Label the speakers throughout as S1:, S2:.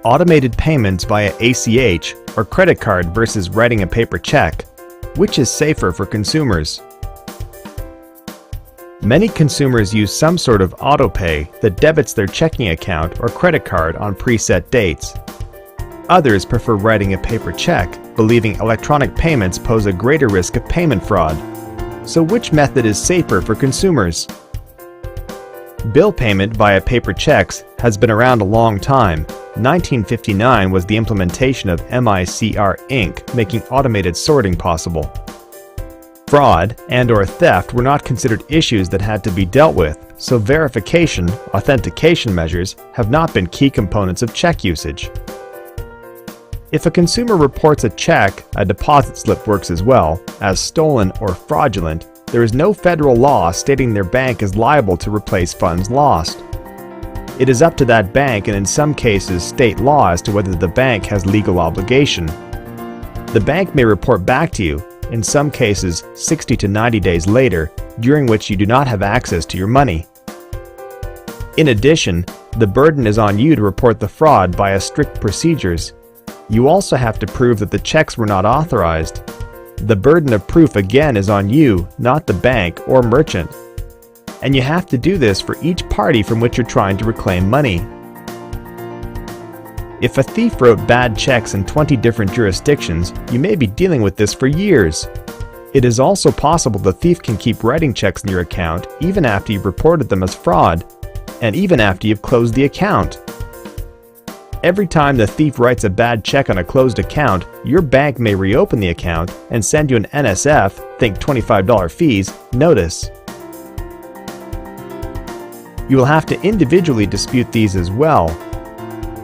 S1: Automated payments via ACH or credit card versus writing a paper check. Which is safer for consumers? Many consumers use some sort of auto-pay that debits their checking account or credit card on preset dates. Others prefer writing a paper check, believing electronic payments pose a greater risk of payment fraud. So which method is safer for consumers? Bill payment via paper checks has been around a long time. 1959 was the implementation of MICR Inc., making automated sorting possible. Fraud and/or theft were not considered issues that had to be dealt with, so verification, authentication measures have not been key components of check usage. If a consumer reports a check, a deposit slip works as well, as stolen or fraudulent, there is no federal law stating their bank is liable to replace funds lost. It is up to that bank and in some cases state law as to whether the bank has legal obligation. The bank may report back to you, in some cases 60 to 90 days later, during which you do not have access to your money. In addition, the burden is on you to report the fraud via strict procedures. You also have to prove that the checks were not authorized. The burden of proof again is on you, not the bank or merchant. And you have to do this for each party from which you're trying to reclaim money. If a thief wrote bad checks in 20 different jurisdictions, you may be dealing with this for years. It is also possible the thief can keep writing checks in your account even after you've reported them as fraud, and even after you've closed the account. Every time the thief writes a bad check on a closed account, your bank may reopen the account and send you an NSF, think $25 fees, notice. You will have to individually dispute these as well.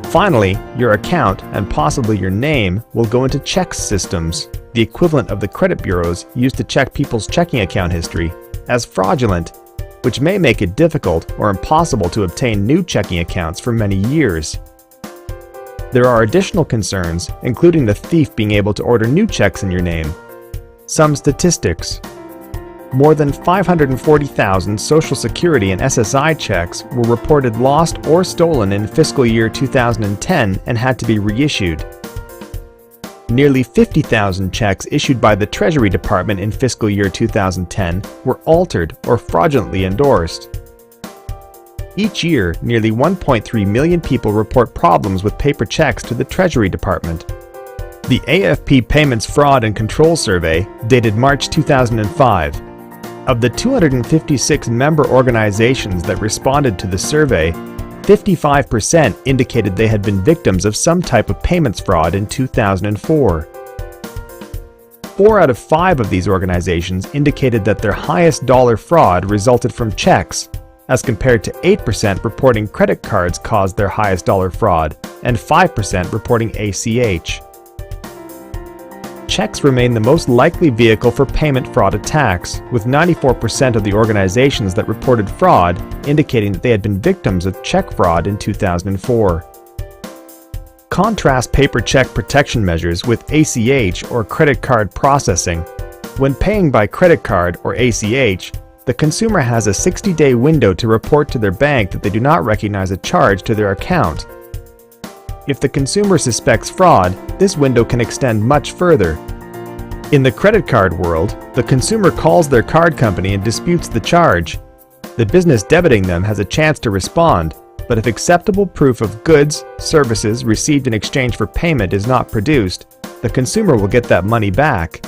S1: Finally, your account and possibly your name will go into check systems, the equivalent of the credit bureaus used to check people's checking account history, as fraudulent, which may make it difficult or impossible to obtain new checking accounts for many years. There are additional concerns, including the thief being able to order new checks in your name. Some statistics. More than 540,000 Social Security and SSI checks were reported lost or stolen in fiscal year 2010 and had to be reissued. Nearly 50,000 checks issued by the Treasury Department in fiscal year 2010 were altered or fraudulently endorsed. Each year, nearly 1.3 million people report problems with paper checks to the Treasury Department. The AFP Payments Fraud and Control Survey, dated March 2005, of the 256 member organizations that responded to the survey, 55% indicated they had been victims of some type of payments fraud in 2004. 4 out of 5 of these organizations indicated that their highest dollar fraud resulted from checks, as compared to 8% reporting credit cards caused their highest dollar fraud, and 5% reporting ACH. Checks remain the most likely vehicle for payment fraud attacks, with 94% of the organizations that reported fraud indicating that they had been victims of check fraud in 2004. Contrast paper check protection measures with ACH or credit card processing. When paying by credit card or ACH, the consumer has a 60-day window to report to their bank that they do not recognize a charge to their account. If the consumer suspects fraud, this window can extend much further. In the credit card world, the consumer calls their card company and disputes the charge. The business debiting them has a chance to respond, but if acceptable proof of goods, services received in exchange for payment is not produced, the consumer will get that money back.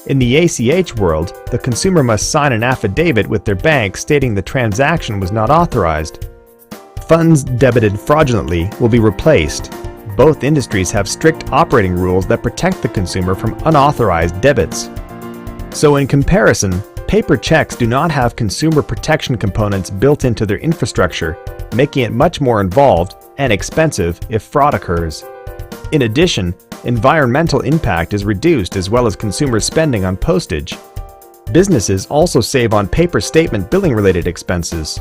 S1: In the ACH world, the consumer must sign an affidavit with their bank stating the transaction was not authorized. Funds debited fraudulently will be replaced. Both industries have strict operating rules that protect the consumer from unauthorized debits. So in comparison, paper checks do not have consumer protection components built into their infrastructure, making it much more involved and expensive if fraud occurs. In addition, environmental impact is reduced as well as consumer spending on postage. Businesses also save on paper statement billing related expenses.